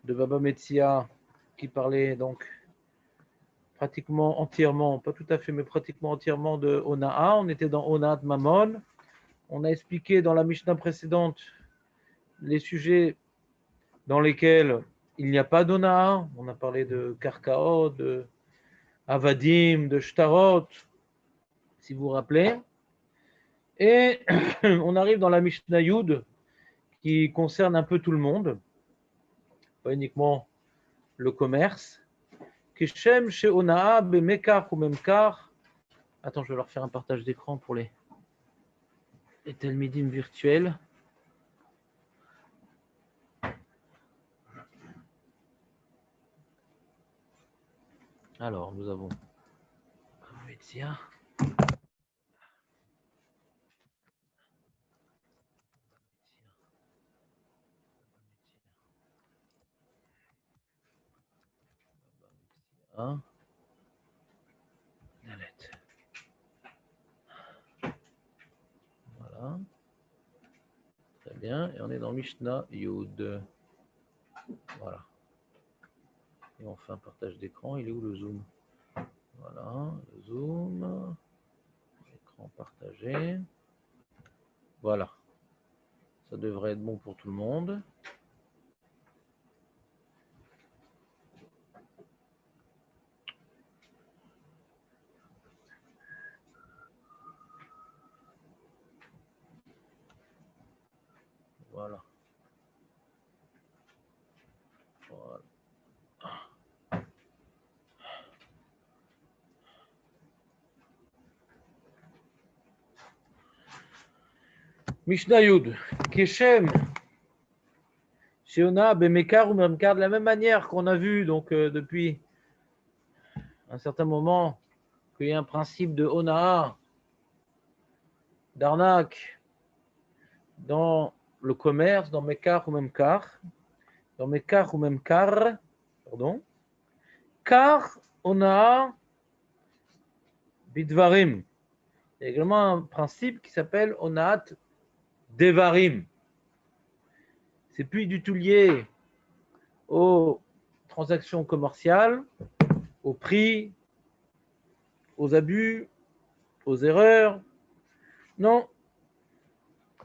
de Baba Metzia qui parlait donc pratiquement entièrement, pas tout à fait, mais pratiquement entièrement de Ona'a. On était dans Ona'at Mamon. On a expliqué dans la Mishnah précédente les sujets dans lesquels il n'y a pas d'Ona'a. On a parlé de Karkaot, de Avadim, de Shtarot, si vous vous rappelez. Et on arrive dans la Mishnah Yud qui concerne un peu tout le monde, pas uniquement le commerce. Kishem chez Ona'a, Bemekar ou Memkar. Attends, je vais leur faire un partage d'écran pour les Telmidim virtuels. Alors, nous avons Metzia. Voilà. Très bien. Et on est dans Mishnah Yud. Voilà. Et on fait un partage d'écran. Il est où le zoom? Voilà. Le zoom. Écran partagé. Voilà. Ça devrait être bon pour tout le monde. Voilà. Voilà. Mishnah Yud. Keshem. Sheona, Bemekar ou Memkar, de la même manière qu'on a vu donc depuis un certain moment qu'il y a un principe de Ona'a, d'arnaque, dans le commerce, dans Mekar ou Memkar, dans Mekar ou Memkar, pardon, car Ona'a Bidvarim. Il y a également un principe qui s'appelle Ona'at Devarim. C'est plus du tout lié aux transactions commerciales, aux prix, aux abus, aux erreurs. Non,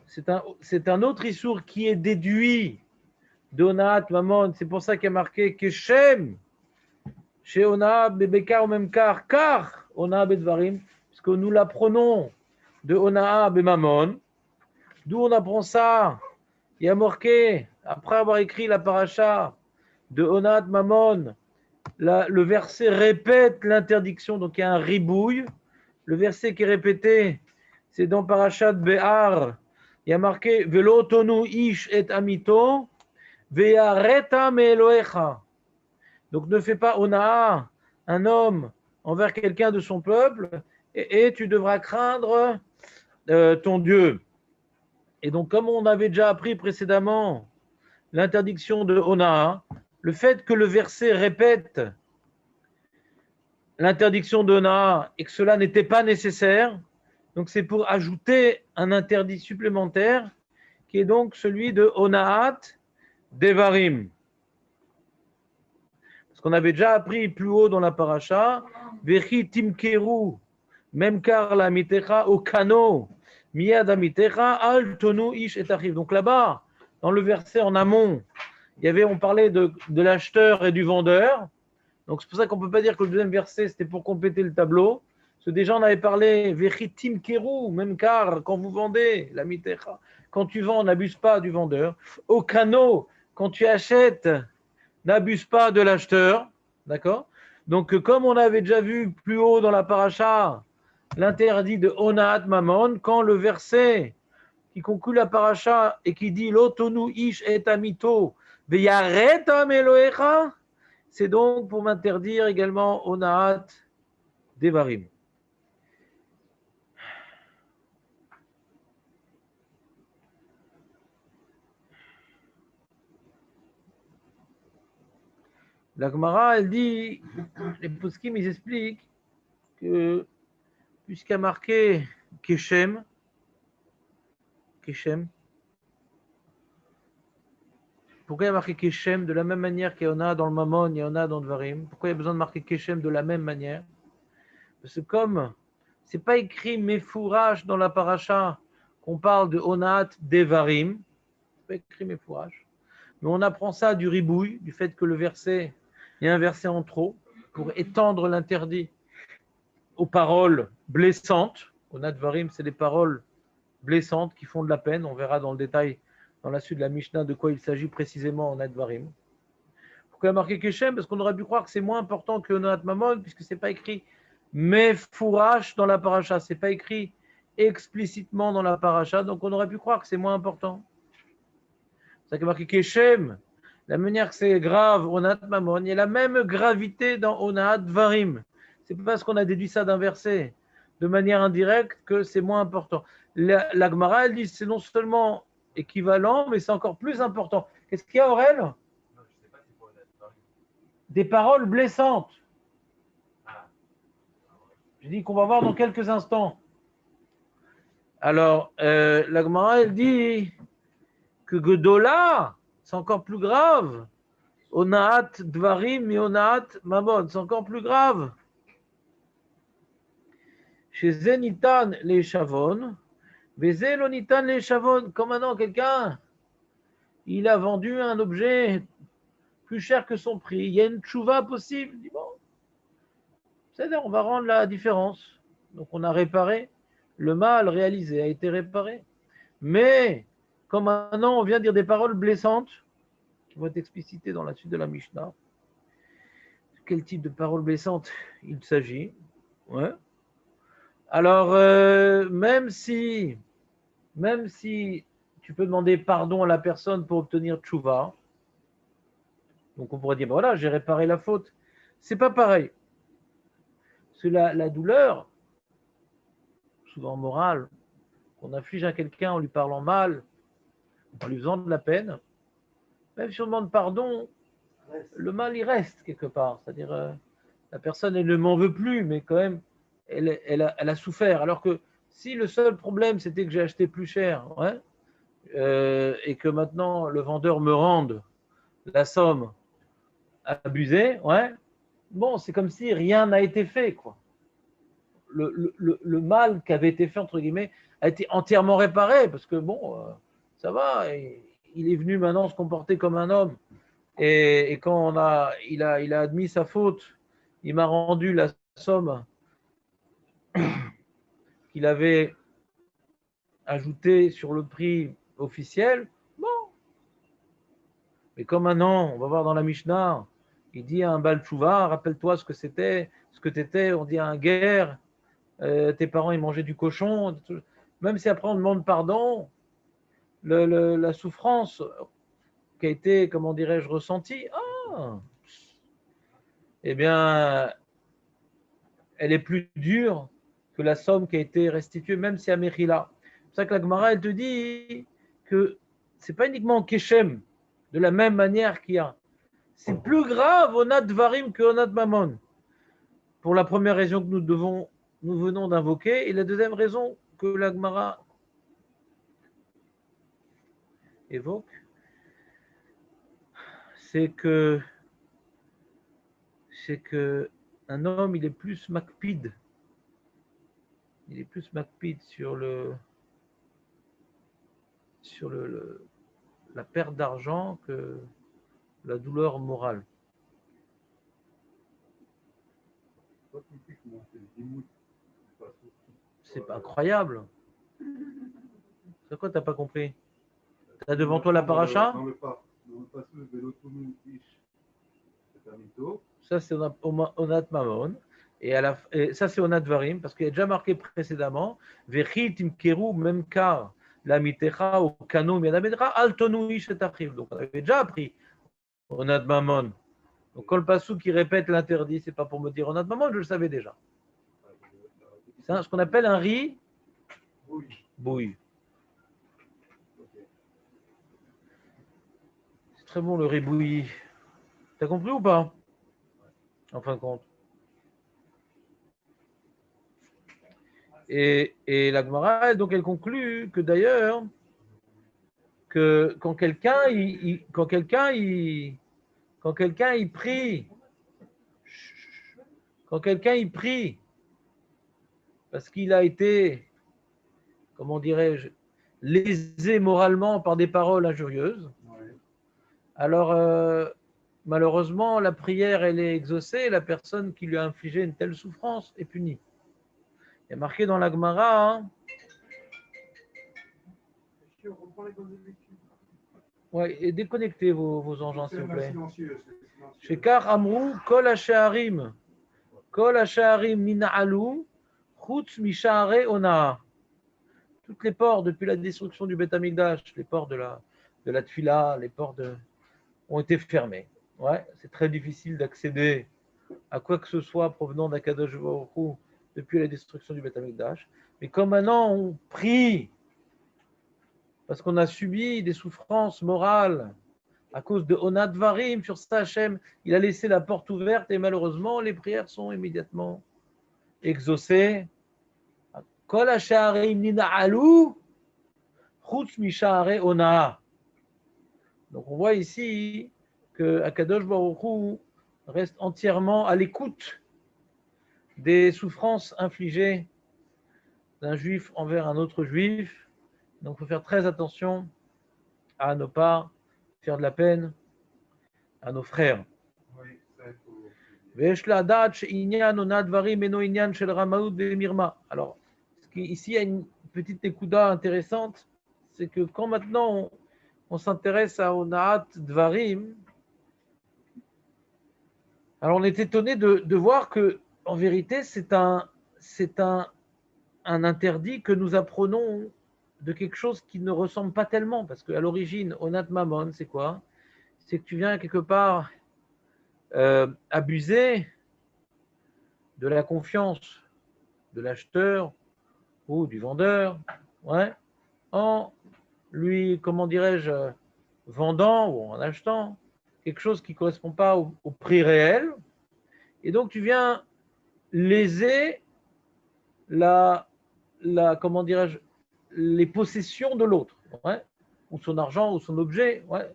c'est un autre issour qui est déduit d'Ona'at Mamon. C'est pour ça qu'il y a marqué Keshem, chez Ona'at Bebekar ou même car Ona'at Bedvarim, puisque nous l'apprenons de Ona'at Bemamon. D'où on apprend ça? Il y a marqué, après avoir écrit la paracha de Ona'at Mamon, le verset répète l'interdiction, donc il y a un ribouille. Le verset qui est répété, c'est dans Parashat Behar. Il y a marqué Velo tonu ish et amito, ve'areta me'eloecha. Donc ne fais pas ona'a, un homme envers quelqu'un de son peuple, et tu devras craindre ton Dieu. Et donc, comme on avait déjà appris précédemment l'interdiction de ona'a, le fait que le verset répète l'interdiction d'Ona et que cela n'était pas nécessaire. Donc c'est pour ajouter un interdit supplémentaire qui est donc celui de Onaat Devarim. Parce qu'on avait déjà appris plus haut dans la paracha, Vechi Timkeru, Memkar la Mitecha au Kano, Miyad Amitecha, Al Tonu Ish et Achiv. Donc là-bas, dans le verset en amont, on parlait de l'acheteur et du vendeur. Donc c'est pour ça qu'on ne peut pas dire que le deuxième verset, c'était pour compléter le tableau. Parce que déjà, on avait parlé, Vechitim Keru, même car, quand vous vendez, la mitecha, quand tu vends, n'abuse pas du vendeur. Au canot, quand tu achètes, n'abuse pas de l'acheteur. D'accord? Donc, comme on avait déjà vu plus haut dans la paracha, l'interdit de Onaat Mamon, quand le verset qui conclut la paracha et qui dit L'otonu ish et amito, veyaretam Elohecha, c'est donc pour m'interdire également Onaat Devarim. La Gemara, elle dit, les poskim, ils expliquent que puisqu'il y a marqué Keshem, Pourquoi il y a marqué Keshem de la même manière qu'il y en a dans le Mammon, il y en a dans Dvarim? Pourquoi il y a besoin de marquer Keshem de la même manière? Parce que comme c'est pas écrit Mefourage dans la paracha qu'on parle de Onat Devarim, c'est pas écrit Mefourage, mais on apprend ça du ribouille, du fait que le verset, il y a un verset en trop pour étendre l'interdit aux paroles blessantes. Onat Devarim, c'est des paroles blessantes qui font de la peine. On verra dans le détail dans la suite de la Mishnah de quoi il s'agit précisément en Advarim. Pourquoi il y a marqué Keshem? Parce qu'on aurait pu croire que c'est moins important que Onat Mamon, puisque ce n'est pas écrit Mefourash dans la paracha, ce n'est pas écrit explicitement dans la paracha, donc on aurait pu croire que c'est moins important. C'est ça qui est marqué Keshem, la manière que c'est grave, Onat Mamon, il y a la même gravité dans Onat Dvarim. C'est pas parce qu'on a déduit ça d'un verset de manière indirecte que c'est moins important. La Gemara, elle dit c'est non seulement équivalent, mais c'est encore plus important. Qu'est-ce qu'il y a, Aurel? Des paroles blessantes. Je dis qu'on va voir dans quelques instants. Alors, la Gemara, elle dit que Gedola, c'est encore plus grave. Onaat Dvarim et Onaat Mamon, c'est encore plus grave. Chez Zenitan les Chavon, Vézélonitan les Chavon, comme maintenant quelqu'un, il a vendu un objet plus cher que son prix. Il y a une tchouva possible. Il dit bon, c'est-à-dire on va rendre la différence. Donc on a réparé, le mal réalisé a été réparé. Mais comme maintenant on vient dire des paroles blessantes qui vont être explicitées dans la suite de la Mishnah, quel type de paroles blessantes il s'agit? Ouais. Alors même si tu peux demander pardon à la personne pour obtenir tchouva, donc on pourrait dire voilà, j'ai réparé la faute. C'est pas pareil. Parce que la douleur, souvent morale, qu'on inflige à quelqu'un en lui parlant mal, en lui faisant de la peine, même si on demande pardon, le mal il reste quelque part. C'est-à-dire la personne elle ne m'en veut plus, mais quand même elle a souffert. Alors que si le seul problème c'était que j'ai acheté plus cher, ouais, et que maintenant le vendeur me rende la somme abusée, ouais, bon, c'est comme si rien n'a été fait, quoi. Le mal qui avait été fait, entre guillemets, a été entièrement réparé, parce que bon, ça va, il est venu maintenant se comporter comme un homme, et quand il a admis sa faute, il m'a rendu la somme qu'il avait ajoutée sur le prix officiel, bon. Mais comme maintenant, on va voir dans la Mishnah, il dit à un Baal Tchouva, rappelle-toi ce que c'était, ce que tu étais, on dit à un guerre, tes parents ils mangeaient du cochon, même si après on demande pardon, la souffrance qui a été, comment dirais-je, ressentie, eh bien, elle est plus dure que la somme qui a été restituée, même si à Mechila. C'est pour ça que la Gemara, elle te dit que c'est pas uniquement Keshem, de la même manière qu'il y a. C'est plus grave Onat Dvarim que Onat Mamon. Pour la première raison que nous venons d'invoquer, et la deuxième raison que la Gemara évoque, c'est que un homme, il est plus makpid. Il est plus makpid sur la perte d'argent que la douleur morale. C'est incroyable. C'est quoi, t'as pas compris? T'as devant toi la paracha? Ça, c'est Onat Mamon. Et ça, c'est Onat Varim, parce qu'il y a déjà marqué précédemment Vechit imkeru memkar la mitecha au kanom yadamedra altonu ishetachiv. Donc, on avait déjà appris Onat Mamon. Donc, quand le passou qui répète l'interdit, c'est pas pour me dire Onat Mamon, je le savais déjà. C'est ce qu'on appelle un riz bouille. C'est très bon le riz bouilli. T'as compris ou pas? En fin de compte. Et la Gemara, donc elle conclut que d'ailleurs, que quand quelqu'un prie, quand quelqu'un il prie, parce qu'il a été, comment dirais-je, lésé moralement par des paroles injurieuses, alors malheureusement la prière elle est exaucée et la personne qui lui a infligé une telle souffrance est punie. Il y a marqué dans la Gemara, hein, ouais, et déconnectez vos engins s'il vous plaît. Shekar Amrou Kol Hasha'arim Nina'alu Chutz Misha'are Ona. Toutes les portes depuis la destruction du Beth Amikdash, les portes de la Tfila, les portes ont été fermées. Ouais, c'est très difficile d'accéder à quoi que ce soit provenant d'Akadosh Baruch Hu depuis la destruction du Beth Amikdash. Mais comme maintenant on prie parce qu'on a subi des souffrances morales à cause de Onat Varim sur ça, Hachem, il a laissé la porte ouverte et malheureusement les prières sont immédiatement exaucées. Kol hasha'arim nina'alu chutz misha'are ona. Donc on voit ici que Akadosh Baruch Hu reste entièrement à l'écoute des souffrances infligées d'un juif envers un autre juif. Donc il faut faire très attention à ne pas faire de la peine à nos frères. Alors, ici, il y a une petite écouda intéressante, c'est que quand maintenant on s'intéresse à Onaat Dvarim, alors on est étonné de voir que, en vérité, c'est un interdit que nous apprenons de quelque chose qui ne ressemble pas tellement, parce qu'à l'origine, Onat Mammon, c'est quoi? C'est que tu viens quelque part abuser de la confiance de l'acheteur ou du vendeur, ouais, en lui, comment dirais-je, vendant ou en achetant quelque chose qui ne correspond pas au prix réel. Et donc, tu viens léser comment dirais-je, les possessions de l'autre, ouais, ou son argent ou son objet. Ouais.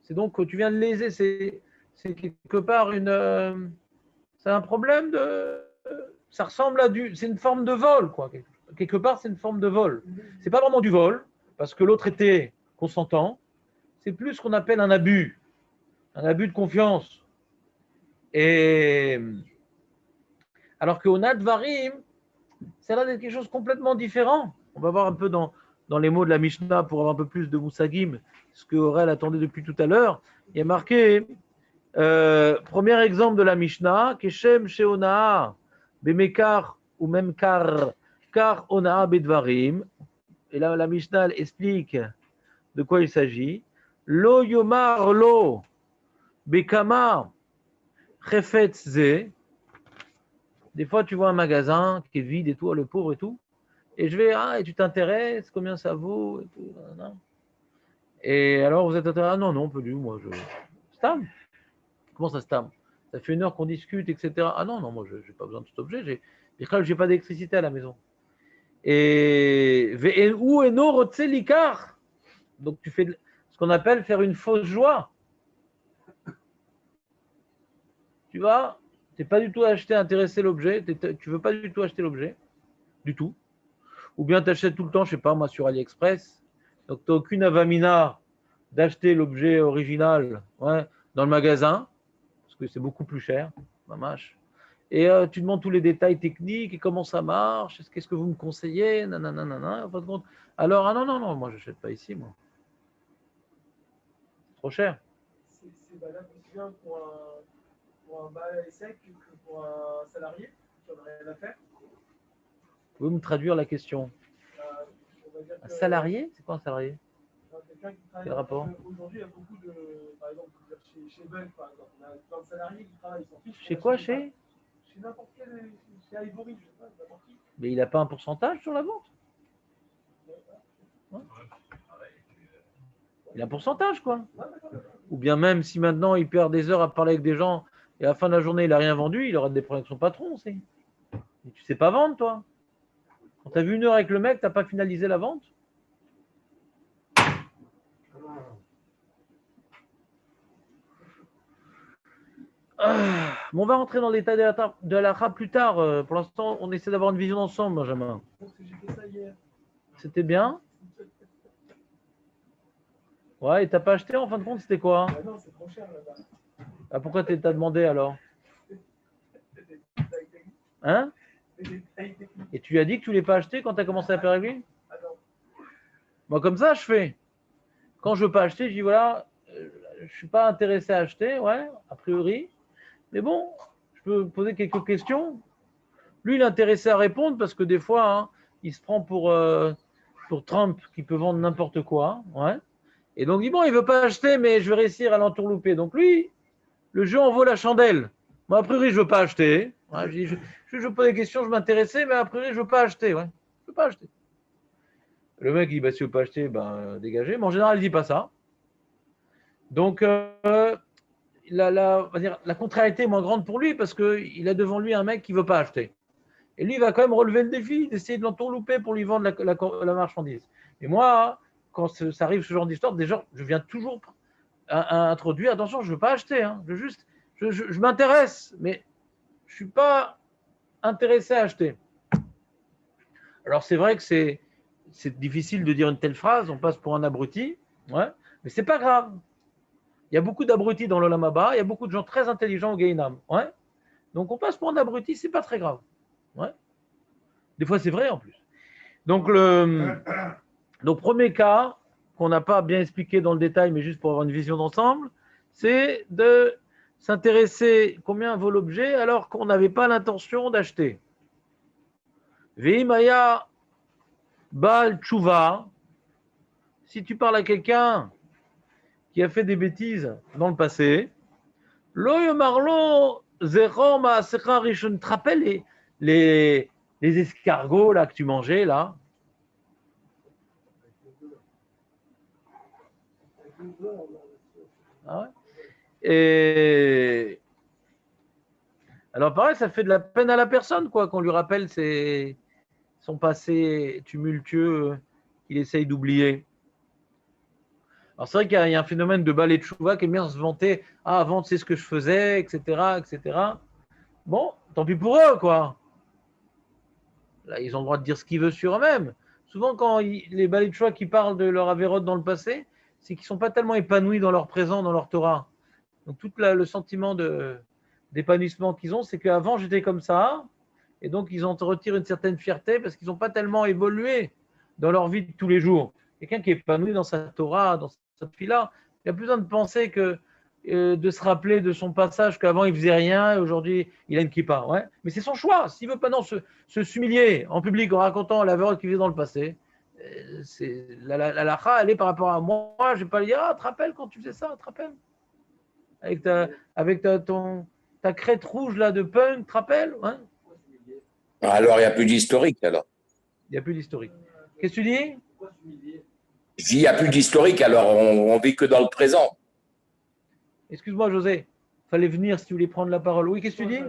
C'est donc que tu viens de léser, c'est quelque part c'est un problème ça ressemble à c'est une forme de vol, quoi. Quelque part, c'est une forme de vol. C'est pas vraiment du vol, parce que l'autre était consentant. C'est plus ce qu'on appelle un abus de confiance. Et alors que Onat Varim, c'est là quelque chose de complètement différent. On va voir un peu dans les mots de la Mishnah pour avoir un peu plus de Moussagim, ce que Aurel attendait depuis tout à l'heure. Il y a marqué, premier exemple de la Mishnah, Keshem Sheona, Bemekar ou même Kar Ona Bedvarim. Et là, la Mishnah explique de quoi il s'agit. Lo Yomar Lo Bekama Chefetz Ze. Des fois, tu vois un magasin qui est vide et tout, le pauvre et tout. Et je vais, et tu t'intéresses, combien ça vaut et tout. Et alors, vous êtes intéressé, non, non, pas du tout, moi, Stam. Comment ça, Stam? Ça fait 1 heure qu'on discute, etc. Ah non, non, moi, je n'ai pas besoin de cet objet. J'ai pas d'électricité à la maison. Et où est l'ikar? Donc, tu fais ce qu'on appelle faire une fausse joie. Tu vas, tu n'es pas du tout intéressé l'objet, tu ne veux pas du tout acheter l'objet, du tout. Ou bien tu achètes tout le temps, je ne sais pas, moi, sur AliExpress. Donc, tu n'as aucune avamina d'acheter l'objet original, ouais, dans le magasin, parce que c'est beaucoup plus cher, mamache. Et tu demandes tous les détails techniques et comment ça marche, qu'est-ce que vous me conseillez, nanana, alors, ah non, non, non, moi, je n'achète pas ici, moi. C'est trop cher. C'est valable aussi bien pour un bail sec que pour un salarié qui n'en a rien à faire. Vous pouvez me traduire la question? Un salarié? C'est quoi un salarié? Quelqu'un qui travaille. Quel rapport? Aujourd'hui, il y a beaucoup de. Par exemple, chez Bell, par exemple, on a plein de salariés qui travaillent, ils s'en fichent. Chez quoi? Chez n'importe quel. Chez Ivory, je sais pas, n'importe qui. Mais il n'a pas un pourcentage sur la vente? Ouais. Il a un pourcentage, quoi. Ou bien même si maintenant il perd des heures à parler avec des gens et à la fin de la journée il n'a rien vendu, il aura des problèmes avec son patron aussi. Et tu sais pas vendre, toi. Quand tu as vu 1 heure avec le mec, tu n'as pas finalisé la vente. On va rentrer dans l'état de la rap plus tard. Pour l'instant, on essaie d'avoir une vision ensemble, Benjamin. Parce que j'ai fait ça hier. C'était bien? Ouais, et t'as pas acheté en fin de compte, c'était quoi? Ah non, c'est trop cher là-bas. Ah, pourquoi t'as demandé alors? C'est des tailles techniques. Hein? C'est des tailles techniques. Et tu lui as dit que tu l'as pas acheté quand tu as commencé à faire avec lui? Ah non. Moi, comme ça, je fais. Quand je veux pas acheter, je dis voilà, je suis pas intéressé à acheter, ouais, a priori. Mais bon, je peux poser quelques questions. Lui, il est intéressé à répondre parce que des fois, hein, il se prend pour Trump qui peut vendre n'importe quoi, ouais. Et donc, il dit bon, il veut pas acheter, mais je vais réussir à l'entourlouper. Donc lui, le jeu en vaut la chandelle. Moi, a priori, je veux pas acheter. Ouais, je pose des questions, je m'intéressais, mais a priori, je veux pas acheter, ouais. Je veux pas acheter. Le mec, il dit bah, si tu veux pas acheter, ben, dégagez. Mais en général, il dit pas ça. Donc, on va dire, la contrariété est moins grande pour lui parce qu'il a devant lui un mec qui ne veut pas acheter. Et lui, il va quand même relever le défi d'essayer de l'entourlouper pour lui vendre la marchandise. Et moi, quand ça arrive ce genre d'histoire, déjà, je viens toujours à introduire, attention, je ne veux pas acheter, hein, je m'intéresse, mais je ne suis pas intéressé à acheter. Alors c'est vrai que c'est difficile de dire une telle phrase, on passe pour un abruti, ouais, mais c'est pas grave. Il y a beaucoup d'abrutis dans l'Olam Haba, il y a beaucoup de gens très intelligents au Gainam. Ouais. Donc on passe pour un abruti, c'est pas très grave. Ouais. Des fois c'est vrai en plus. Donc premier cas qu'on n'a pas bien expliqué dans le détail, mais juste pour avoir une vision d'ensemble, c'est de s'intéresser combien vaut l'objet alors qu'on n'avait pas l'intention d'acheter. Veimaya Baal Tshuva, si tu parles à quelqu'un qui a fait des bêtises dans le passé, Lo Marlo Zerom Maasecha Rishon, tu te rappelles les escargots là que tu mangeais là? Ah ouais. Et alors pareil, ça fait de la peine à la personne quoi qu'on lui rappelle son passé tumultueux qu'il essaye d'oublier. Alors c'est vrai qu'il y a un phénomène de balai de chouva qui aime bien se vanter. Ah, avant, tu sais ce que je faisais, etc., etc. Bon, tant pis pour eux, quoi. Là, ils ont le droit de dire ce qu'ils veulent sur eux-mêmes. Souvent, quand les balais de chouva qui parlent de leur avérote dans le passé, c'est qu'ils ne sont pas tellement épanouis dans leur présent, dans leur Torah. Donc, tout le sentiment d'épanouissement qu'ils ont, c'est qu'avant, j'étais comme ça. Et donc, ils en retirent une certaine fierté parce qu'ils n'ont pas tellement évolué dans leur vie de tous les jours. Quelqu'un qui est épanoui dans sa Torah, dans sa fila, il a plus besoin de penser que de se rappeler de son passage qu'avant il faisait rien et aujourd'hui il a une kippa. Ouais. Mais c'est son choix. S'il veut pas non s'humilier en public en racontant la vérité qu'il faisait dans le passé, la lacha, elle est par rapport à moi. Je vais pas lui dire ah, te rappelles quand tu faisais ça, te rappelles avec ta crête rouge là de punk, te rappelles hein. Alors, il n'y a plus d'historique, alors. Il n'y a plus d'historique. Qu'est-ce que tu dis? Je dis, il n'y a plus d'historique, alors on vit que dans le présent. Excuse-moi, José. Fallait venir si tu voulais prendre la parole. Oui, qu'est-ce que tu dis?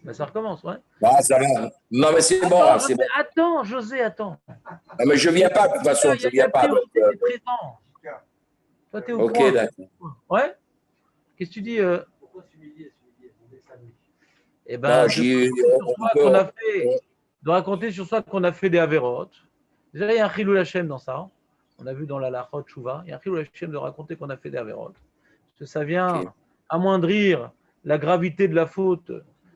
Ben, ça recommence, ouais. Ah, ça va. Non, mais c'est bon. Attends, C'est José, bon. attends, José, attends. Non, mais je ne viens pas, de toute façon, je ne Il y a viens pas. Donc, priorité des présents. Toi, t'es au ok, coin. d'accord. Ouais? Qu'est-ce que tu dis Pourquoi s'humilier? Eh Non, ben, de raconter sur soi qu'on a fait des avérotes. Déjà, il y a un chilul Hashem dans ça. On a vu dans la Lachot Chouva. Il y a un chilul Hashem de raconter qu'on a fait des avérotes. Parce que ça vient amoindrir la gravité de la faute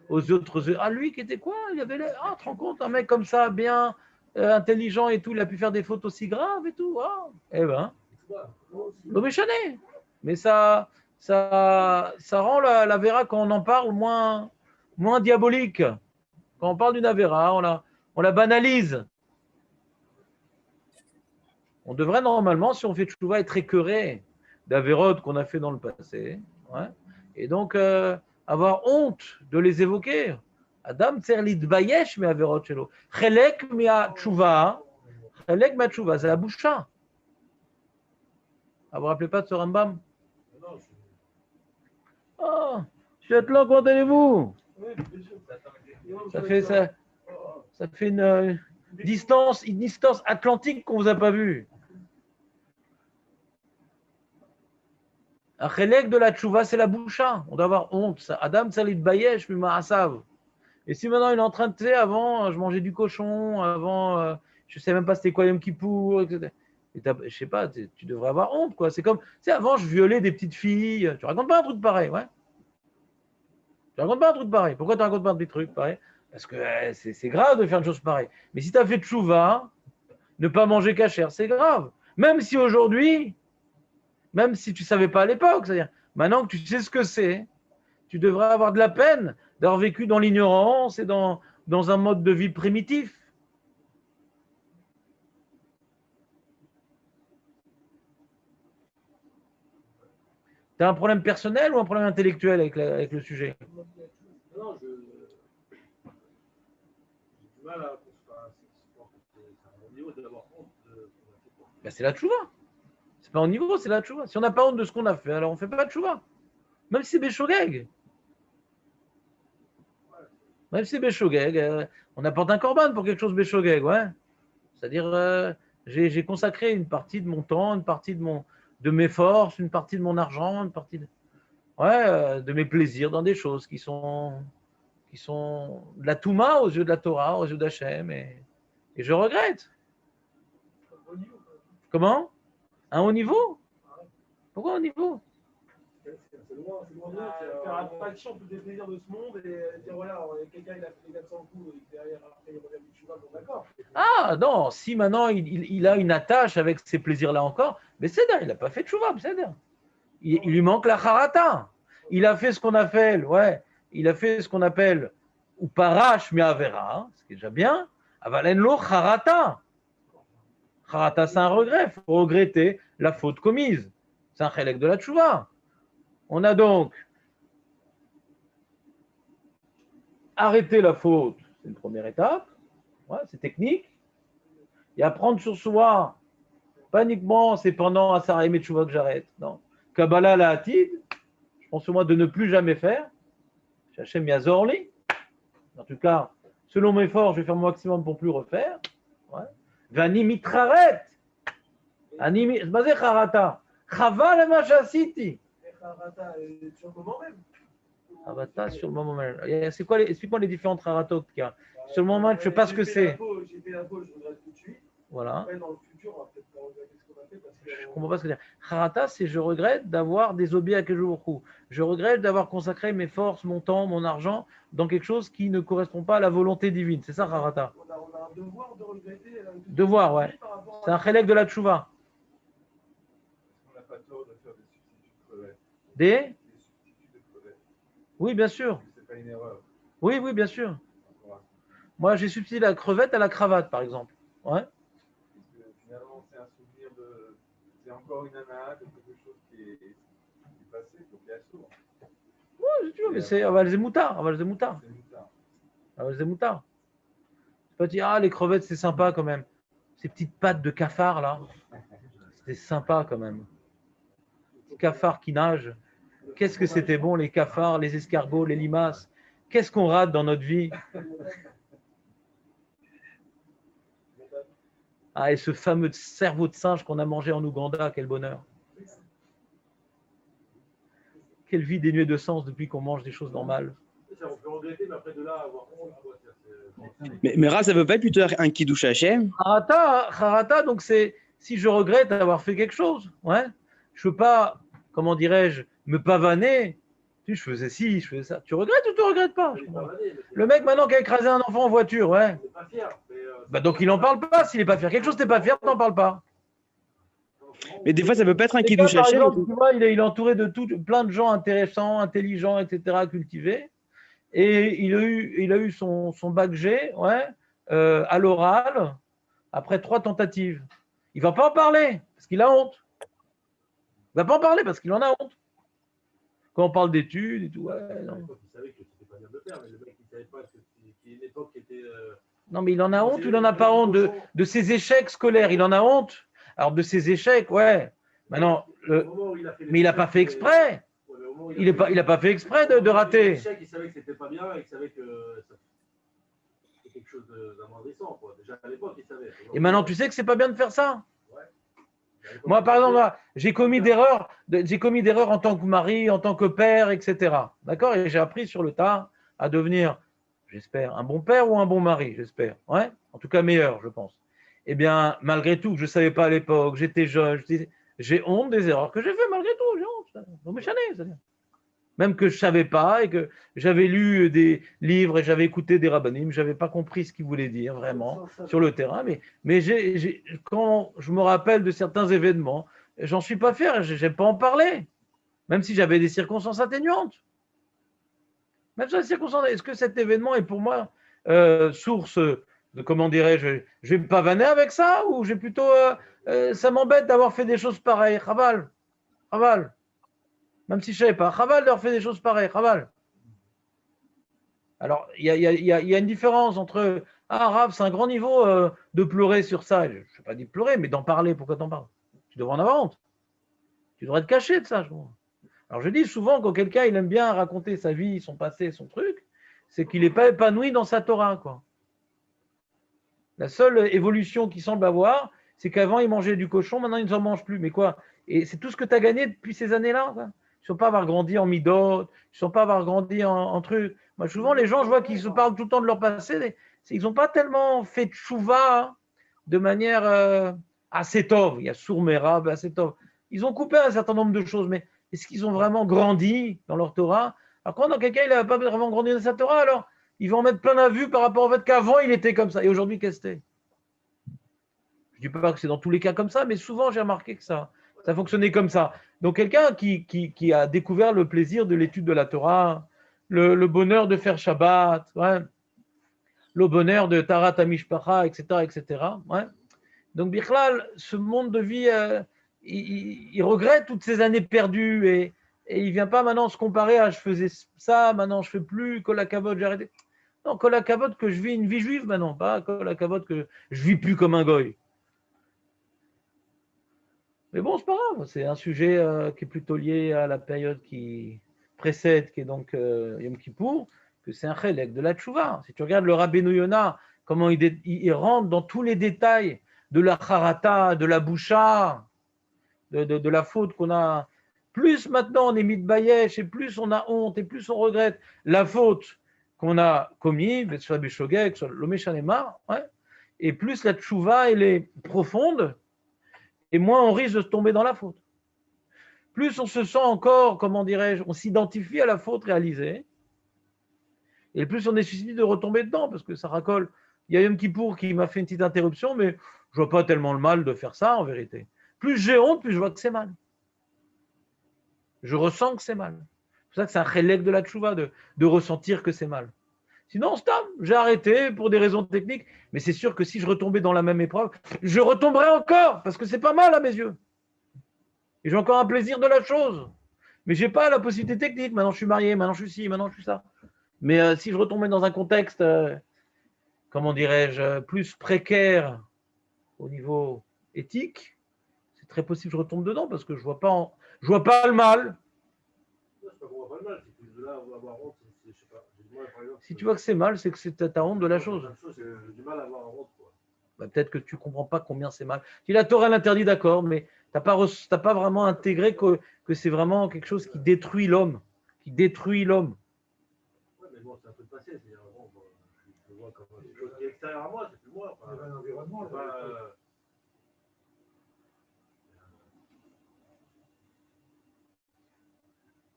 aux autres. Ah, lui qui était quoi? Il avait ah, tu te rends compte, un mec comme ça, bien intelligent et tout, il a pu faire des fautes aussi graves et tout. Ah, eh ben, le méchané. Mais ça rend la Vera, quand on en parle, moins diabolique. Quand on parle d'une Avera, on la banalise. On devrait normalement, si on fait tchouva, être écœuré d'Averot qu'on a fait dans le passé. Ouais. Et donc, avoir honte de les évoquer. Adam Tzerlit Bayesh, mais Averot Shelo. Chelek mia tchouva. Chelek mia tchouva, c'est la boucha. Vous ne vous rappelez pas de ce Rambam? Oh, Châtelain, comment allez-vous? Ça fait une distance atlantique qu'on ne vous a pas vu. Un chélek de la tchouva, c'est la boucha. On doit avoir honte. Ça. Adam salit bayesh, mima'asav. Et si maintenant il est en train de, tu sais, avant, je mangeais du cochon, avant, je ne sais même pas c'était quoi Yom Kippour, etc. Et je sais pas, tu devrais avoir honte, quoi. C'est comme, tu sais, avant, je violais des petites filles. Tu racontes pas un truc pareil, ouais. Tu racontes pas un truc pareil. Pourquoi tu racontes pas un petit truc pareil? Parce que c'est grave de faire une chose pareille. Mais si tu as fait tchouva, ne pas manger cachère, c'est grave. Même si aujourd'hui, même si tu ne savais pas à l'époque, c'est-à-dire, maintenant que tu sais ce que c'est, tu devrais avoir de la peine d'avoir vécu dans l'ignorance et dans un mode de vie primitif. Tu as un problème personnel ou un problème intellectuel avec le sujet? Non, j'ai du mal à c'est un niveau d'avoir honte de. Ben, c'est la tchouva. C'est pas au niveau, c'est la tchouva. Si on n'a pas honte de ce qu'on a fait, alors on ne fait pas de tchouva. Même si c'est béchogeg. Même si c'est béchogeg, on apporte un korban pour quelque chose béchogeg, ouais. C'est-à-dire, j'ai consacré une partie de mon temps, une partie de mes forces, une partie de mon argent, une partie de mes plaisirs dans des choses qui sont de la Touma aux yeux de la Torah, aux yeux d'Hachem, et je regrette. Comment? Un haut niveau? Pourquoi un haut niveau? C'est loin de faire abstraction de tous les plaisirs de ce monde et dire voilà, quelqu'un il a fait 400 coups et derrière après il revient du cheval, bon d'accord. Ah non, si maintenant il a une attache avec ces plaisirs-là encore, mais c'est il n'a pas fait de chouva, c'est il lui manque la harata. Il a fait ce qu'on appelle, il a fait ce qu'on appelle ou parash mi avera, ce qui est déjà bien, avalen lo harata. Harata, c'est un regret, il faut regretter la faute commise. C'est un chélek de la tchouva. On a donc arrêté la faute, c'est une première étape, c'est technique. Et apprendre sur soi, pas uniquement c'est pendant Asara et Tchouva que j'arrête, non. Kabbalah la hatid, je pense sur moi de ne plus jamais faire. Hachem Yazorli. En tout cas, selon mes forces, je vais faire mon maximum pour plus refaire. Vani mitraret. Ani mazé charata. Chava le machasiti. Harata sur le moment même. Harata sur le moment même. C'est quoi explique-moi les différentes haratot qu'il y a. Sur le moment même, je ne sais pas ce que c'est. J'ai fait la pause, je regrette tout de suite. Voilà. Après, dans le futur, on va peut-être pas regretter ce qu'on a fait parce que. Je ne comprends pas ce que c'est. Harata, c'est je regrette d'avoir désobéi à Kejouroku. Je regrette d'avoir consacré mes forces, mon temps, mon argent dans quelque chose qui ne correspond pas à la volonté divine. C'est ça, Harata. On a un devoir de regretter. Devoir, ouais. C'est un chélek de la tchouva. On n'a pas tort de faire des substituts de crevettes. Des substituts de crevettes. Oui, bien sûr. C'est pas une erreur. Oui, bien sûr. Moi, j'ai substitué la crevette à la cravate, par exemple. Ouais. Parce que finalement, c'est un souvenir de. C'est encore une anade, quelque chose qui est passé, donc il y a sourd. Oui, si tu veux, mais c'est Aval Zemoutar. C'est une Zemoutar. Tu peux dire, les crevettes, c'est sympa quand même. Ces petites pattes de cafard, là, c'était sympa quand même. Les cafards qui nagent. Qu'est-ce que c'était bon, les cafards, les escargots, les limaces. Qu'est-ce qu'on rate dans notre vie? Ah, et ce fameux cerveau de singe qu'on a mangé en Ouganda, quel bonheur. Quelle vie dénuée de sens depuis qu'on mange des choses normales. On peut regretter, mais après de là, avoir honte. Mais Rav, ça ne veut pas être plutôt un Kiddush Hashem? Harata, donc c'est si je regrette d'avoir fait quelque chose. Ouais. Je ne peux pas, comment dirais-je, me pavaner. Je faisais ci, je faisais ça. Tu regrettes ou tu ne regrettes pas? Le mec maintenant qui a écrasé un enfant en voiture, ouais. Il n'est pas fier. Bah donc il n'en parle pas s'il n'est pas fier. Quelque chose, tu n'es pas fier, tu n'en parles pas. Mais des fois, ça ne peut pas être un Et Kiddush par Hashem. exemple, tu vois, il est entouré de plein de gens intéressants, intelligents, etc., cultivés. Et il a eu son bac G, à l'oral, après 3 tentatives. Il ne va pas en parler, parce qu'il a honte. Il ne va pas en parler, parce qu'il en a honte. Quand on parle d'études et tout, non. Il savait que c'était pas bien de le faire, mais le mec, il ne savait pas qu'il y a une époque qui était. Non, mais il en a honte ou il n'en a pas honte de ses échecs scolaires? Il en a honte. Alors, de ses échecs, ouais. Maintenant, mais il n'a pas fait exprès. Il n'a pas fait exprès de rater. Il savait que c'était pas bien, il savait que c'était quelque chose d'amoindrissant. Déjà à l'époque, il savait. Et maintenant, tu sais que c'est pas bien de faire ça. Moi, par exemple, là, j'ai commis d'erreurs en tant que mari, en tant que père, etc. D'accord? Et j'ai appris sur le tas à devenir, j'espère, un bon père ou un bon mari, j'espère. Ouais? En tout cas, meilleur, je pense. Eh bien, malgré tout, je ne savais pas à l'époque, j'étais jeune, j'ai honte des erreurs que j'ai faites, malgré tout, j'ai honte. Non, mais c'est-à-dire. Même que je ne savais pas et que j'avais lu des livres et j'avais écouté des rabbinim, je n'avais pas compris ce qu'ils voulaient dire vraiment sur le terrain. Mais quand je me rappelle de certains événements, j'en suis pas fier, je n'aime pas en parler, même si j'avais des circonstances atténuantes. Même sur les circonstances, est-ce que cet événement est pour moi source de, comment dirais-je, je vais me pavaner avec ça ou j'ai plutôt, ça m'embête d'avoir fait des choses pareilles, Chaval, Chaval. Même si je ne savais pas. Chaval d'avoir fait des choses pareilles. Chaval. Alors, il y a une différence entre Rav, c'est un grand niveau de pleurer sur ça. Je ne vais pas dire pleurer, mais d'en parler. Pourquoi t'en parles? Tu devrais en avoir honte. Tu devrais te cacher de ça. Alors, je dis souvent, quand quelqu'un il aime bien raconter sa vie, son passé, son truc, c'est qu'il n'est pas épanoui dans sa Torah, quoi. La seule évolution qu'il semble avoir, c'est qu'avant, il mangeait du cochon, maintenant, il ne s'en mange plus. Mais quoi? Et c'est tout ce que tu as gagné depuis ces années-là, quoi. Ils ne sont pas avoir grandi en midot, ils ne sont pas avoir grandi en trucs. Moi, souvent, les gens, je vois qu'ils se parlent tout le temps de leur passé. Ils n'ont pas tellement fait de chouva de manière assez tov. Il y a sourmera, assez tov. Ils ont coupé un certain nombre de choses, mais est-ce qu'ils ont vraiment grandi dans leur Torah? Alors, quand quelqu'un il n'a pas vraiment grandi dans sa Torah, alors ils vont en mettre plein la vue par rapport au fait qu'avant, il était comme ça. Et aujourd'hui, qu'est-ce que c'est? Je ne dis pas que c'est dans tous les cas comme ça, mais souvent, j'ai remarqué que ça fonctionnait comme ça. Donc, quelqu'un qui a découvert le plaisir de l'étude de la Torah, le bonheur de faire Shabbat, ouais, le bonheur de Tarat Amishpacha, etc., etc. Ouais. Donc, Bichlal, ce monde de vie, il regrette toutes ces années perdues et il ne vient pas maintenant se comparer à je faisais ça, maintenant je ne fais plus, Kol HaKavod, j'ai arrêté. Non, Kol HaKavod que je vis une vie juive maintenant, pas Kol HaKavod que je ne vis plus comme un goy. Mais bon, c'est pas grave, c'est un sujet qui est plutôt lié à la période qui précède, qui est donc Yom Kippour, que c'est un chélek de la tchouva. Si tu regardes le Rabbeinu Yonah, comment il rentre dans tous les détails de la charata, de la boucha, de la faute qu'on a. Plus maintenant on est mis de bayesh, et plus on a honte, et plus on regrette la faute qu'on a commise, ouais, et plus la tchouva elle est profonde, et moins on risque de se tomber dans la faute. Plus on se sent encore, comment dirais-je, on s'identifie à la faute réalisée, et plus on est susceptible de retomber dedans, parce que ça racole. Il y a Yom Kippour qui m'a fait une petite interruption, mais je vois pas tellement le mal de faire ça, en vérité. Plus j'ai honte, plus je vois que c'est mal. Je ressens que c'est mal. C'est pour ça que c'est un chélek de la tchouva, de ressentir que c'est mal. Sinon, stop, j'ai arrêté pour des raisons techniques, mais c'est sûr que si je retombais dans la même épreuve, je retomberais encore, parce que c'est pas mal à mes yeux. Et j'ai encore un plaisir de la chose. Mais je n'ai pas la possibilité technique. Maintenant, je suis marié, maintenant, je suis ci, maintenant, je suis ça. Mais si je retombais dans un contexte, comment dirais-je, plus précaire au niveau éthique, c'est très possible que je retombe dedans parce que je ne vois pas le mal. Si tu vois que c'est mal, c'est que c'est ta honte de la chose. J'ai du mal à avoir honte, quoi. Bah, peut-être que tu ne comprends pas combien c'est mal. Si la Torah l'interdit, d'accord, mais tu n'as pas vraiment intégré que c'est vraiment quelque chose qui détruit l'homme. Qui détruit l'homme. Ouais, mais bon, c'est un peu de passé. C'est-à-dire, bon, je vois comme quelque chose qui est extérieur à moi, c'est plus moi. Enfin, un environnement,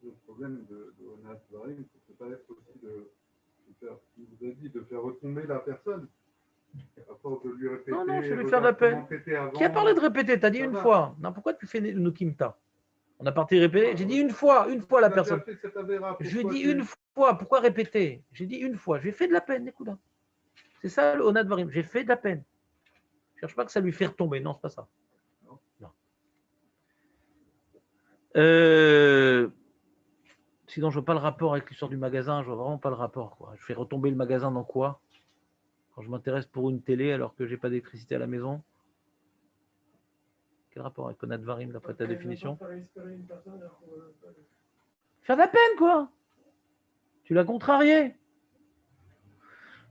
Le problème de Onat Varim, c'est peut-être aussi de faire, il vous a dit, de faire retomber la personne. À force de lui répéter. Non, je vais lui faire de la peine. Qui a parlé de répéter? Tu as dit une fois. Non, pourquoi tu fais le Nukimta? On a parti répéter. J'ai dit une fois la personne. Je lui ai dit une fois. Pourquoi répéter? J'ai dit une fois. J'ai fait de la peine, écoute. C'est ça le Onat Varim. J'ai fait de la peine. Je ne cherche pas que ça lui fait retomber. Non, c'est pas ça. Non. Sinon, je ne vois pas le rapport avec l'histoire du magasin. Je vois vraiment pas le rapport, quoi. Je fais retomber le magasin dans quoi? Quand je m'intéresse pour une télé alors que je n'ai pas d'électricité à la maison. Quel rapport avec Onat Varim d'après ta définition? Faire de la peine, quoi. Tu l'as contrarié.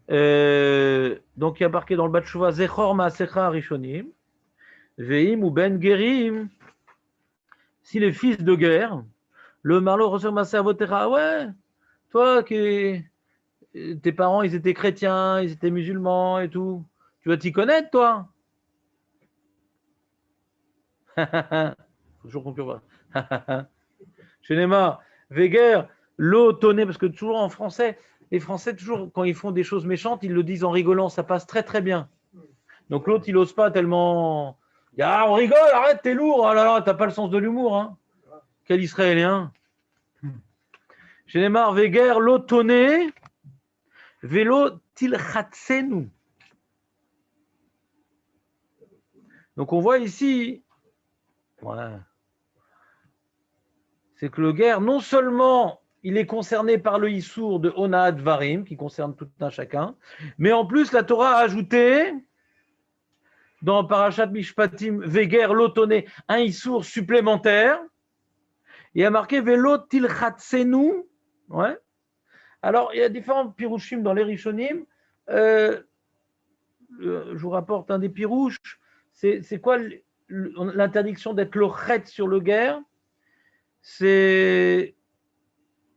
Donc, il y a marqué dans le Bat Shuvah Zechor Ma'asecha Rishonim. Veim ou Ben Gerim, si les fils de guerre, le Marlo reçoit ma servotera, ouais, toi qui tes parents ils étaient chrétiens, ils étaient musulmans et tout, tu vas t'y connaître toi. Faut toujours conclure. Chez Neymar, Weger, l'eau tonné, parce que toujours en français, les Français, toujours quand ils font des choses méchantes, ils le disent en rigolant, ça passe très très bien. Donc l'autre, il n'ose pas tellement. Ah, on rigole, arrête, t'es lourd. Oh là là, t'as pas le sens de l'humour. Hein. Quel Israélien. Chez Neymar, Weger, l'eau tonné, vélo tilchatsenu. Donc on voit ici, ouais, c'est que le guerre, non seulement il est concerné par le Issour de Ona'at Varim, qui concerne tout un chacun, mais en plus la Torah a ajouté dans Parashat Mishpatim, Veger l'otoné, un Issour supplémentaire, et a marqué Velo Tilchatsenu. Ouais. Alors il y a différents pirouchim dans les Rishonim. Je vous rapporte un des pirouches. C'est quoi l'interdiction d'être le chet sur le guerre? C'est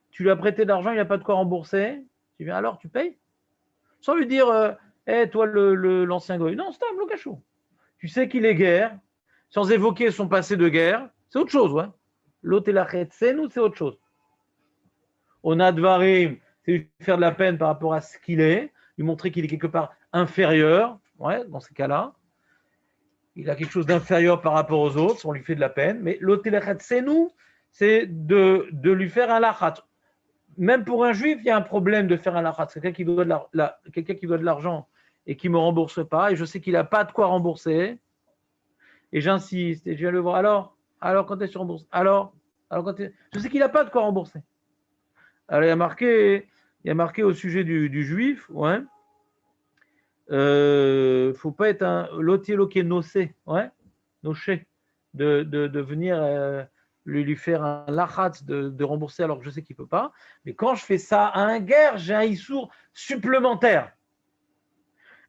tu lui as prêté de l'argent, il n'a pas de quoi rembourser. Tu viens alors, tu payes. Sans lui dire, toi l'ancien goy. Non, c'est un blocachou. Tu sais qu'il est guerre, sans évoquer son passé de guerre. C'est autre chose, ouais. L'autre et la c'est nous, c'est autre chose. On a Dvarim, c'est lui faire de la peine par rapport à ce qu'il est, lui montrer qu'il est quelque part inférieur, ouais, dans ces cas-là. Il a quelque chose d'inférieur par rapport aux autres, on lui fait de la peine. Mais l'autre et la c'est nous, c'est de lui faire un lachat. Même pour un juif, il y a un problème de faire un lachat. C'est quelqu'un qui doit de l'argent et qui ne me rembourse pas, et je sais qu'il n'a pas de quoi rembourser, et j'insiste, et je viens le voir. Alors quand est-ce que tu rembourses? Alors quand je sais qu'il n'a pas de quoi rembourser. Alors il y a marqué au sujet du juif, ouais. Faut pas être un lotier nocé, ouais, noché, de venir lui faire un lachat de rembourser alors que je sais qu'il peut pas. Mais quand je fais ça à un guerre, j'ai un issour supplémentaire.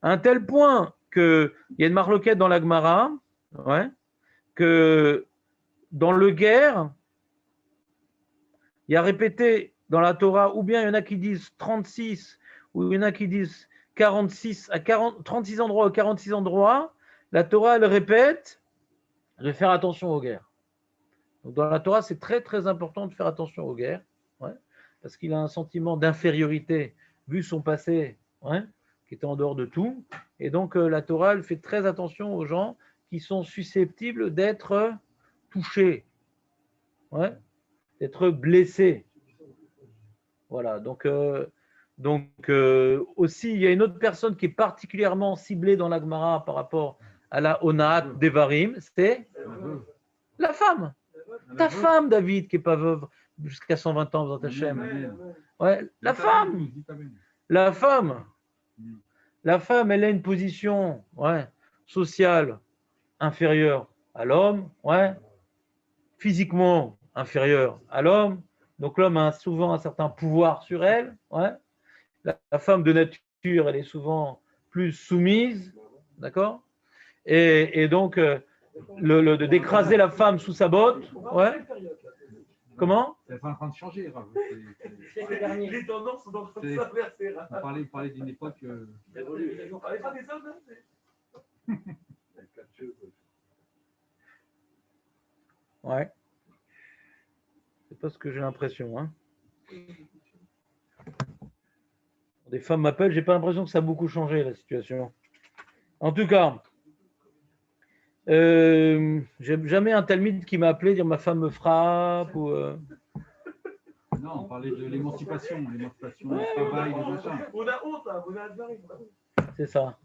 À un tel point qu'il y a une marloquette dans la Gemara, ouais, que dans le guerre, il y a répété dans la Torah, ou bien il y en a qui disent 36, ou il y en a qui disent 46, à 36 endroits ou 46 endroits, la Torah, elle répète de faire attention aux guerres. Donc dans la Torah, c'est très très important de faire attention aux guerres, ouais, parce qu'il a un sentiment d'infériorité vu son passé, ouais, qui était en dehors de tout. Et donc la Torah, elle fait très attention aux gens qui sont susceptibles d'être touchés, ouais, d'être blessés. Voilà, donc aussi, il y a une autre personne qui est particulièrement ciblée dans la Gemara par rapport à la Ona'at Devarim, c'est la femme. Ta femme, David, qui n'est pas veuve jusqu'à 120 ans dans ta chaîne. Ouais, la femme. La femme, elle a une position, ouais, sociale inférieure à l'homme, ouais, physiquement inférieure à l'homme. Donc l'homme a souvent un certain pouvoir sur elle. Ouais. La femme de nature, elle est souvent plus soumise, d'accord? Et donc, d'écraser la femme sous sa botte, ouais. Comment? C'est pas en train de changer, Rav. Les tendances sont en train de s'inverser. On parlait d'une époque. On parlait pas des hommes, là. Ouais. C'est pas ce que j'ai l'impression, hein. Des femmes m'appellent, j'ai pas l'impression que ça a beaucoup changé la situation. En tout cas, j'ai jamais un talmide qui m'a appelé dire ma femme me frappe ou. Non, on parlait de l'émancipation, le travail, les machins. On a honte, là, on a advaré. C'est ça.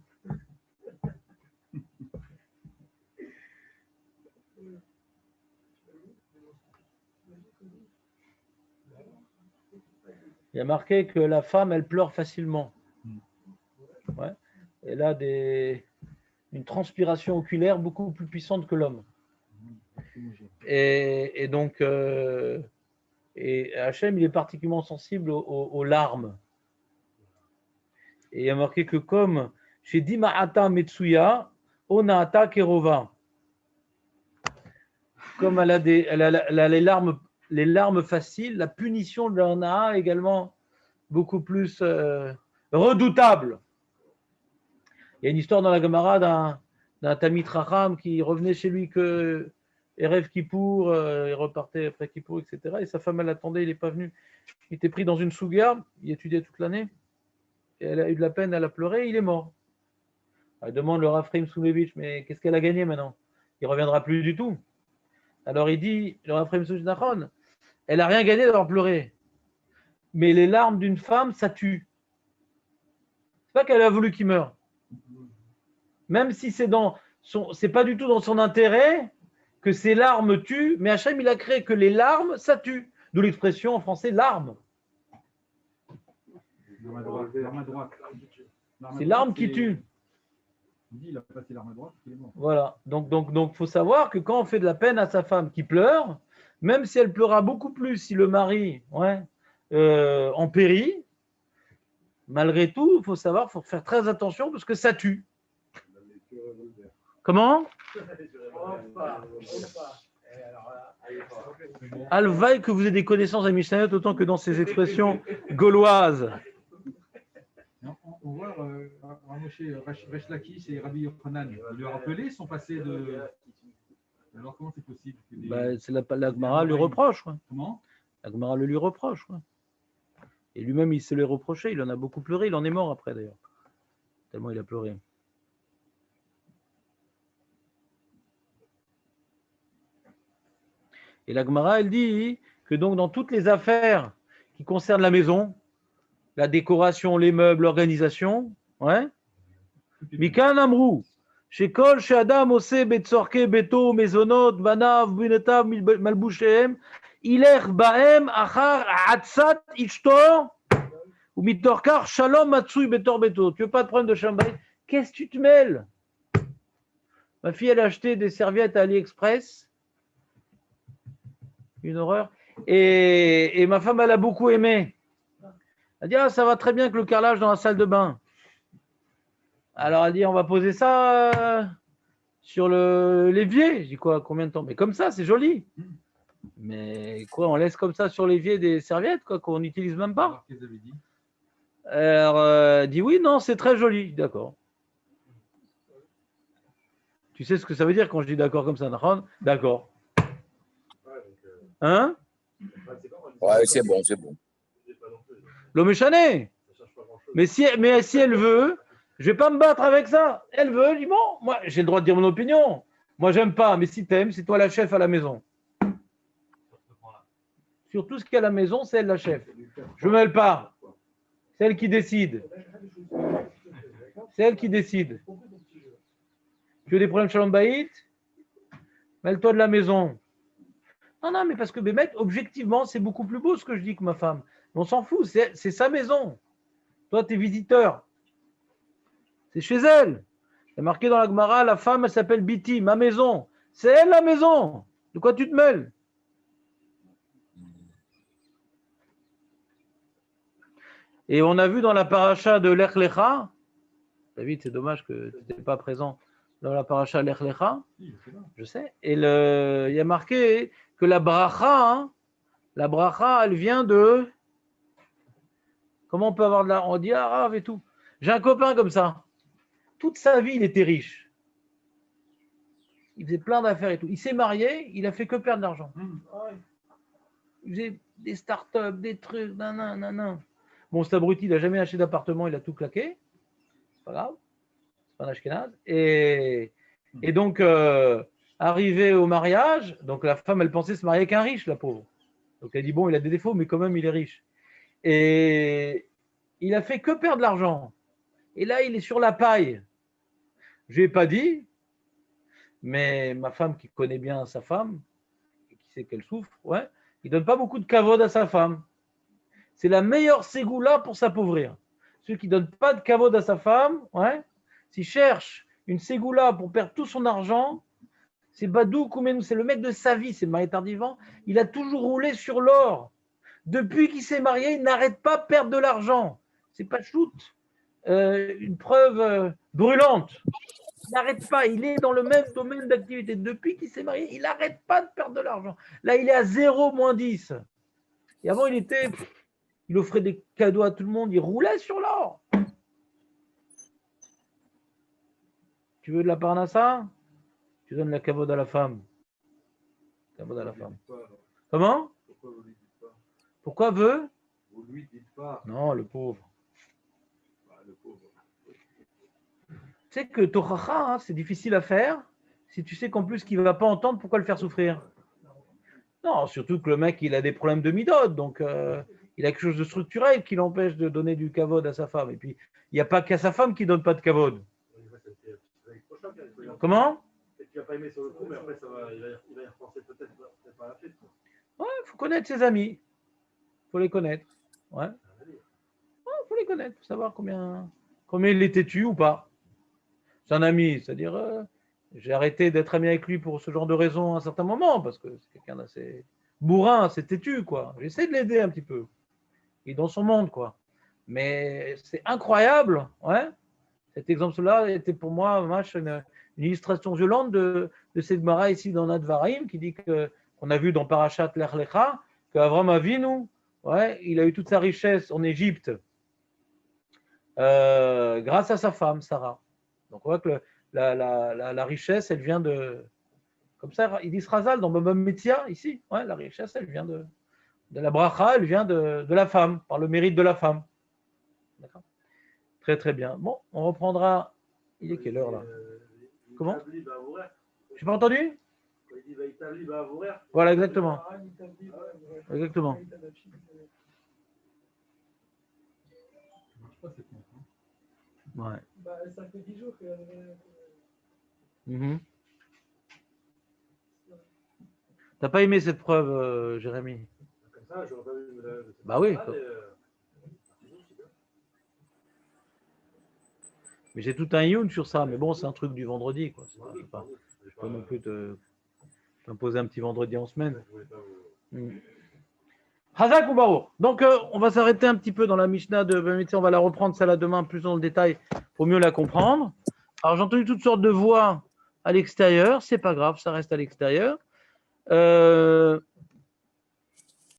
Il y a marqué que la femme, elle pleure facilement. Ouais. Elle a une transpiration oculaire beaucoup plus puissante que l'homme. Et donc, Hachem, il est particulièrement sensible aux larmes. Et il y a marqué que comme chez Dima'ata Metsuya, Onaata Kerova. comme elle a les larmes faciles, la punition de l'Honah est également beaucoup plus redoutable. Il y a une histoire dans la Gemara d'un Talmid Chacham qui revenait chez lui que Erev Kippour, il repartait après Kippour, etc. Et sa femme, elle attendait, il n'est pas venu. Il était pris dans une souga, il étudiait toute l'année, et elle a eu de la peine, elle a pleuré, il est mort. Elle demande le Rav Chaim Soulevitch, mais qu'est-ce qu'elle a gagné maintenant? Il ne reviendra plus du tout. Alors il dit, le Rav Chaim Soulevitch, elle n'a rien gagné d'avoir pleuré. Mais les larmes d'une femme, ça tue. C'est pas qu'elle a voulu qu'il meure. Même si c'est pas du tout dans son intérêt que ces larmes tuent, mais Hachem, il a créé que les larmes, ça tue. D'où l'expression en français larmes. L'arme à droite. C'est l'arme qui tue. Il dit, il a passé l'arme à droite, il est mort. Voilà. Donc, faut savoir que quand on fait de la peine à sa femme qui pleure, même si elle pleurera beaucoup plus si le mari en périt, malgré tout, il faut savoir, il faut faire très attention parce que ça tue. Comment? Alvaï que vous ayez des connaissances à Mishnayot autant que dans ces expressions gauloises. On voit Moshe Resh Lakish et Rabbi Yochanan, il lui a rappelé son passé de. Alors comment c'est possible que C'est la Gemara lui reproche. Ouais. Comment? La Gemara le lui reproche. Ouais. Et lui-même, il se l'est reproché. Il en a beaucoup pleuré. Il en est mort après, d'ailleurs. Tellement il a pleuré. Et la Gemara, elle dit que donc dans toutes les affaires qui concernent la maison, la décoration, les meubles, l'organisation, ouais. Mikan Amrou, Shekol Sheadam Ose Betzorke Beto Mezonot Banav Binetav Malbushem, Iler Baem Achar Atzat Ishtor ou Mitorkar Shalom Matsui Betor Beto. Tu veux pas de problème de chambaï? Qu'est-ce que tu te mêles? Ma fille, elle a acheté des serviettes à AliExpress. Une horreur. Et ma femme, elle a beaucoup aimé. Elle dit, ah, ça va très bien que le carrelage dans la salle de bain. Alors elle dit, on va poser ça sur l'évier. Je dis quoi, combien de temps? Mais comme ça, c'est joli. Mais quoi, on laisse comme ça sur l'évier des serviettes, quoi, qu'on n'utilise même pas. Alors, elle dit, oui, non, c'est très joli. D'accord. Tu sais ce que ça veut dire quand je dis d'accord comme ça, d'accord. Hein? Ouais, c'est bon, c'est bon. L'homme est chané. Mais si elle veut, je ne vais pas me battre avec ça. Elle veut, je dis bon, moi j'ai le droit de dire mon opinion. Moi j'aime pas, mais si t'aimes, c'est toi la chef à la maison. Sur tout ce qu'il y a à la maison, c'est elle la chef. Je ne mêle pas. C'est elle qui décide. C'est elle qui décide. Tu as des problèmes Shalom Bayit? Mêle-toi de la maison. Non, mais parce que Bémet, objectivement, c'est beaucoup plus beau ce que je dis que ma femme. On s'en fout, c'est sa maison. Toi, tu es visiteur. C'est chez elle. Il y a marqué dans la Gemara, la femme, elle s'appelle Biti, ma maison. C'est elle la maison. De quoi tu te mêles? Et on a vu dans la paracha de Lech Lecha, David, c'est dommage que tu n'étais pas présent dans la paracha Lech Lecha, je sais, et il y a marqué que la bracha, elle vient de... Comment on peut avoir de la... On dit arabe et tout. J'ai un copain comme ça. Toute sa vie, il était riche. Il faisait plein d'affaires et tout. Il s'est marié, il a fait que perdre de l'argent. Il faisait des startups, des trucs, nan. Bon, cet abruti, il n'a jamais acheté d'appartement, il a tout claqué. C'est pas grave. C'est pas un ashkénaze. Et donc, arrivé au mariage, donc la femme, elle pensait se marier avec un riche, la pauvre. Donc elle dit, bon, il a des défauts, mais quand même, il est riche. Et il a fait que perdre de l'argent. Et là, il est sur la paille. Je ne lui ai pas dit, mais ma femme qui connaît bien sa femme, et qui sait qu'elle souffre, ouais, il ne donne pas beaucoup de kavod à sa femme. C'est la meilleure ségoula pour s'appauvrir. Celui qui ne donne pas de kavod à sa femme, ouais, s'il cherche une ségoula pour perdre tout son argent, c'est Badou Koumenou, c'est le mec de sa vie, c'est Marie Tardivant. Il a toujours roulé sur l'or. Depuis qu'il s'est marié, il n'arrête pas de perdre de l'argent. C'est pas shoot. Une preuve brûlante. Il n'arrête pas, il est dans le même domaine d'activité. Depuis qu'il s'est marié, il n'arrête pas de perdre de l'argent. Là, il est à 0 moins 10. Et avant, il offrait des cadeaux à tout le monde, il roulait sur l'or. Tu veux de la parnassa? Tu donnes la kavod à la femme. Kavod à la femme. Comment? Pourquoi vous lui dites pas? Pourquoi veut? Vous lui dites pas. Non, le pauvre. Le pauvre. Tu sais que Tochacha, hein, c'est difficile à faire si tu sais qu'en plus qu'il ne va pas entendre, pourquoi le faire souffrir? Non, surtout que le mec, il a des problèmes de midot, donc il a quelque chose de structurel qui l'empêche de donner du kavod à sa femme. Et puis, il n'y a pas qu'à sa femme qui ne donne pas de kavod. Comment? Tu n'as pas aimé sur le coup, mais après, il va y repenser peut-être pas à la fête. Ouais, il faut connaître ses amis. Il faut les connaître. Ouais. Faut les connaître, faut savoir combien il est têtu ou pas. C'est un ami, c'est-à-dire j'ai arrêté d'être ami avec lui pour ce genre de raison à un certain moment, parce que c'est quelqu'un d'assez bourrin, assez têtu, quoi. J'essaie de l'aider un petit peu. Il est dans son monde, quoi. Mais c'est incroyable, ouais. Cet exemple-là était pour moi une illustration violente de cette Gemara ici dans Advarim, qui dit qu'on a vu dans Parashat Lech Lecha, qu'Avram Avinu, ouais, il a eu toute sa richesse en Égypte grâce à sa femme, Sarah. Donc on voit que la richesse, elle vient de... Comme ça, il dit Srazal dans Baba Metzia, ici, ouais, la richesse, elle vient de la bracha, elle vient de la femme, par le mérite de la femme. D'accord? Très très bien. Bon, on reprendra. Il est quelle heure là? Comment? Je n'ai pas entendu? Voilà, exactement. Exactement. Ouais. Ça fait 10 jours que. T'as pas aimé cette preuve, Jérémy? Comme ça, j'aurais pas vu. Bah oui. Mais j'ai tout un youn sur ça, mais bon, c'est un truc du vendredi, quoi. Je ne peux pas non plus t'imposer un petit vendredi en semaine. Hazak ou Baruch. Donc, on va s'arrêter un petit peu dans la Mishnah de Bamidbar. On va la reprendre, celle-là, demain, plus dans le détail, pour mieux la comprendre. Alors, j'ai entendu toutes sortes de voix à l'extérieur. C'est pas grave, ça reste à l'extérieur.